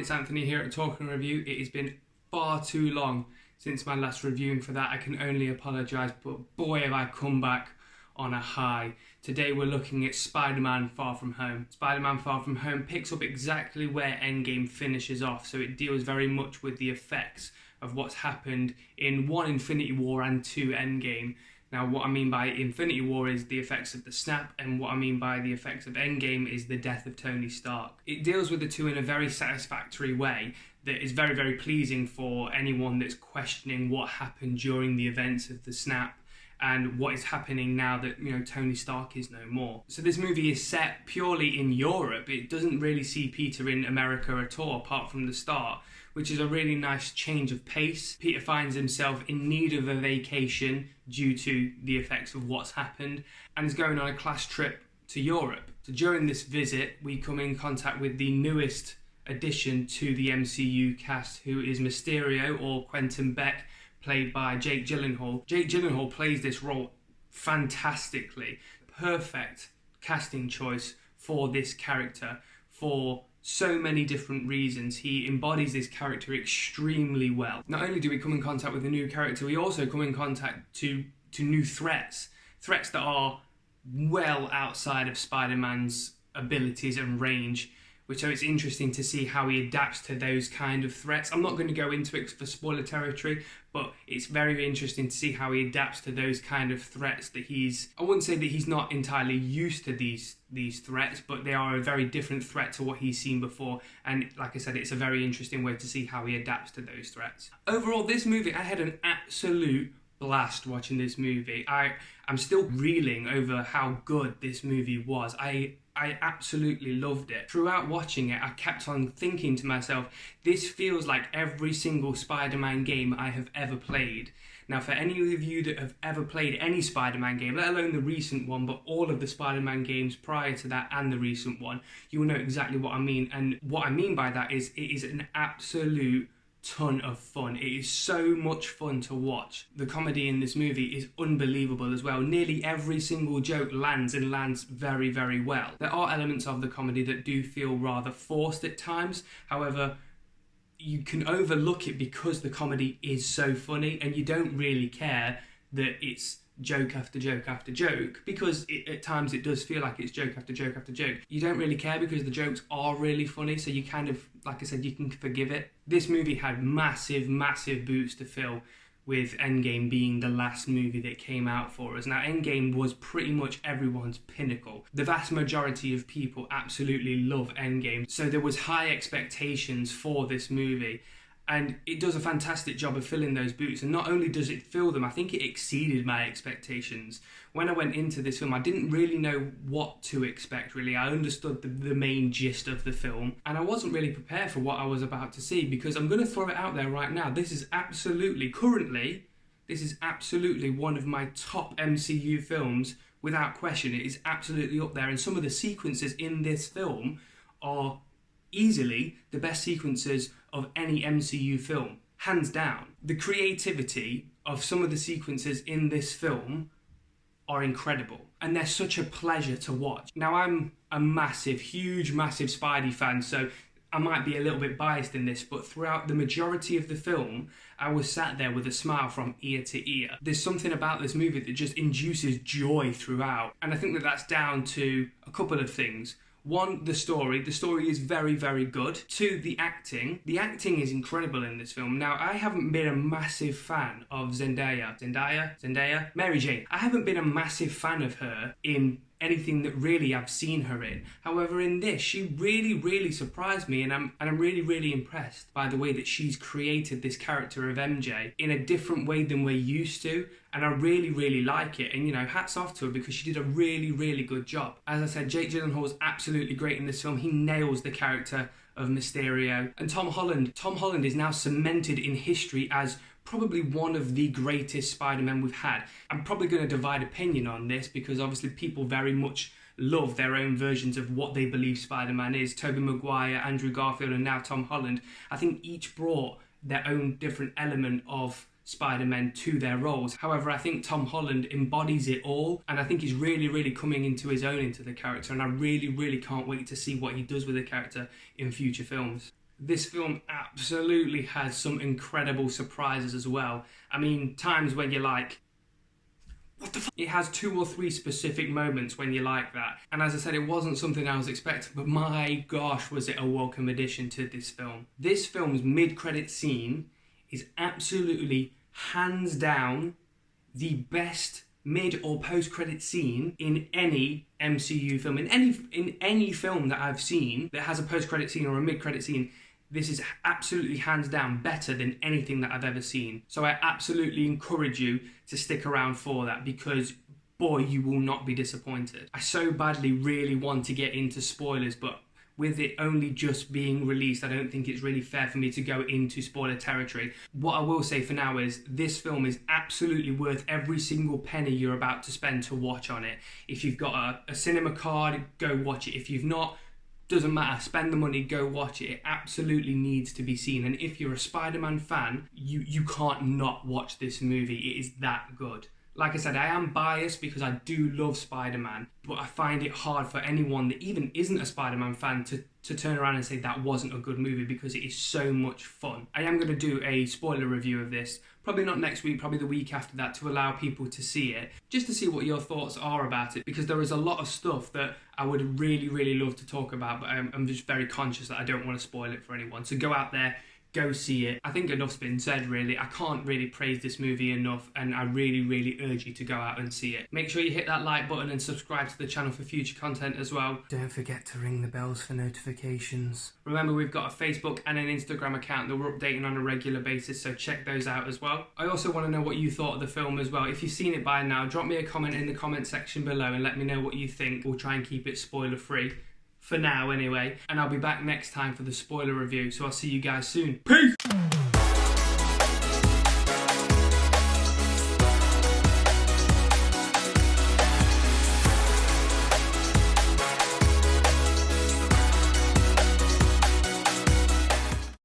it's Anthony here at Talk and Review. It has been far too long since my last reviewing. For that I can only apologise, but boy have I come back on a high. Today we're looking at Spider-Man Far From Home. Spider-Man Far From Home picks up exactly where Endgame finishes off, so it deals very much with the effects of what's happened in 1, Infinity War and 2, Endgame. Now, what I mean by Infinity War is the effects of the snap, and what I mean by the effects of Endgame is the death of Tony Stark. It deals with the two in a very satisfactory way that is very, very pleasing for anyone that's questioning what happened during the events of the snap and what is happening now that, Tony Stark is no more. So this movie is set purely in Europe. It doesn't really see Peter in America at all, apart from the start, which is a really nice change of pace. Peter finds himself in need of a vacation due to the effects of what's happened and is going on a class trip to Europe. So during this visit, we come in contact with the newest addition to the MCU cast, who is Mysterio, or Quentin Beck, played by Jake Gyllenhaal. Jake Gyllenhaal plays this role fantastically. Perfect casting choice for this character for so many different reasons. He embodies this character extremely well. Not only do we come in contact with a new character, we also come in contact to new threats. Threats that are well outside of Spider-Man's abilities and range, so it's interesting to see how he adapts to those kind of threats. I'm not going to go into it for spoiler territory, but it's very interesting to see how he adapts to those kind of threats that I wouldn't say that he's not entirely used to these threats, but they are a very different threat to what he's seen before. And like I said, it's a very interesting way to see how he adapts to those threats. Overall, this movie, I had an absolute blast watching this movie. I'm still reeling over how good this movie was. I absolutely loved it. Throughout watching it, I kept on thinking to myself, this feels like every single Spider-Man game I have ever played. Now, for any of you that have ever played any Spider-Man game, let alone the recent one, but all of the Spider-Man games prior to that and the recent one, you will know exactly what I mean. And what I mean by that is it is an absolute ton of fun. It is so much fun to watch. The comedy in this movie is unbelievable as well. Nearly every single joke lands very, very well. There are elements of the comedy that do feel rather forced at times. However, you can overlook it because the comedy is so funny and you don't really care that it's joke after joke after joke, because at times it does feel like it's joke after joke after joke. You don't really care because the jokes are really funny, so you kind of, like I said, you can forgive it. This movie had massive boots to fill, with Endgame being the last movie that came out for us. Now, Endgame was pretty much everyone's pinnacle. The vast majority of people absolutely love Endgame, so there was high expectations for this movie. And it does a fantastic job of filling those boots. And not only does it fill them, I think it exceeded my expectations. When I went into this film, I didn't really know what to expect, really. I understood the main gist of the film, and I wasn't really prepared for what I was about to see, because I'm going to throw it out there right now. This is absolutely one of my top MCU films, without question. It is absolutely up there. And some of the sequences in this film are easily the best sequences of any MCU film, hands down. The creativity of some of the sequences in this film are incredible, and they're such a pleasure to watch. Now, I'm a massive Spidey fan, so I might be a little bit biased in this, but throughout the majority of the film, I was sat there with a smile from ear to ear. There's something about this movie that just induces joy throughout, and I think that that's down to a couple of things. One, the story. The story is very, very good. Two, the acting. The acting is incredible in this film. Now, I haven't been a massive fan of Zendaya, Mary Jane. I haven't been a massive fan of her in anything that really I've seen her in. However, in this, she really surprised me, and I'm really impressed by the way that she's created this character of MJ in a different way than we're used to, and I really like it. And hats off to her, because she did a really good job. As I said, Jake Gyllenhaal is absolutely great in this film. He nails the character of Mysterio. And Tom Holland is now cemented in history as probably one of the greatest Spider-Men we've had. I'm probably going to divide opinion on this, because obviously people very much love their own versions of what they believe Spider-Man is. Tobey Maguire, Andrew Garfield, and now Tom Holland. I think each brought their own different element of Spider-Man to their roles. However, I think Tom Holland embodies it all, and I think he's really coming into his own into the character, and I really can't wait to see what he does with the character in future films. This film absolutely has some incredible surprises as well. I mean, times when you're like, what the fuck? It has 2 or 3 specific moments when you like that. And as I said, it wasn't something I was expecting, but my gosh, was it a welcome addition to this film. This film's mid-credit scene is absolutely, hands down, the best mid or post-credit scene in any MCU film. In any film that I've seen that has a post-credit scene or a mid-credit scene, this is absolutely hands down better than anything that I've ever seen. So I absolutely encourage you to stick around for that, because boy, you will not be disappointed. I so badly really want to get into spoilers, but with it only just being released, I don't think it's really fair for me to go into spoiler territory. What I will say for now is this film is absolutely worth every single penny you're about to spend to watch on it. If you've got a cinema card, go watch it. If you've not, doesn't matter, spend the money, go watch it. It absolutely needs to be seen. And if you're a Spider-Man fan, you can't not watch this movie. It is that good. Like I said, I am biased because I do love Spider-Man, but I find it hard for anyone that even isn't a Spider-Man fan to turn around and say that wasn't a good movie, because it is so much fun. I am going to do a spoiler review of this, probably not next week, probably the week after that, to allow people to see it, just to see what your thoughts are about it, because there is a lot of stuff that I would really, really love to talk about, but I'm just very conscious that I don't want to spoil it for anyone. So go out there, go see it. I think enough's been said, really. I can't really praise this movie enough, and I really, really urge you to go out and see it. Make sure you hit that like button and subscribe to the channel for future content as well. Don't forget to ring the bells for notifications. Remember, we've got a Facebook and an Instagram account that we're updating on a regular basis, so check those out as well. I also want to know what you thought of the film as well. If you've seen it by now, drop me a comment in the comment section below and let me know what you think. We'll try and keep it spoiler free. For now anyway, and I'll be back next time for the spoiler review, so I'll see you guys soon. Peace!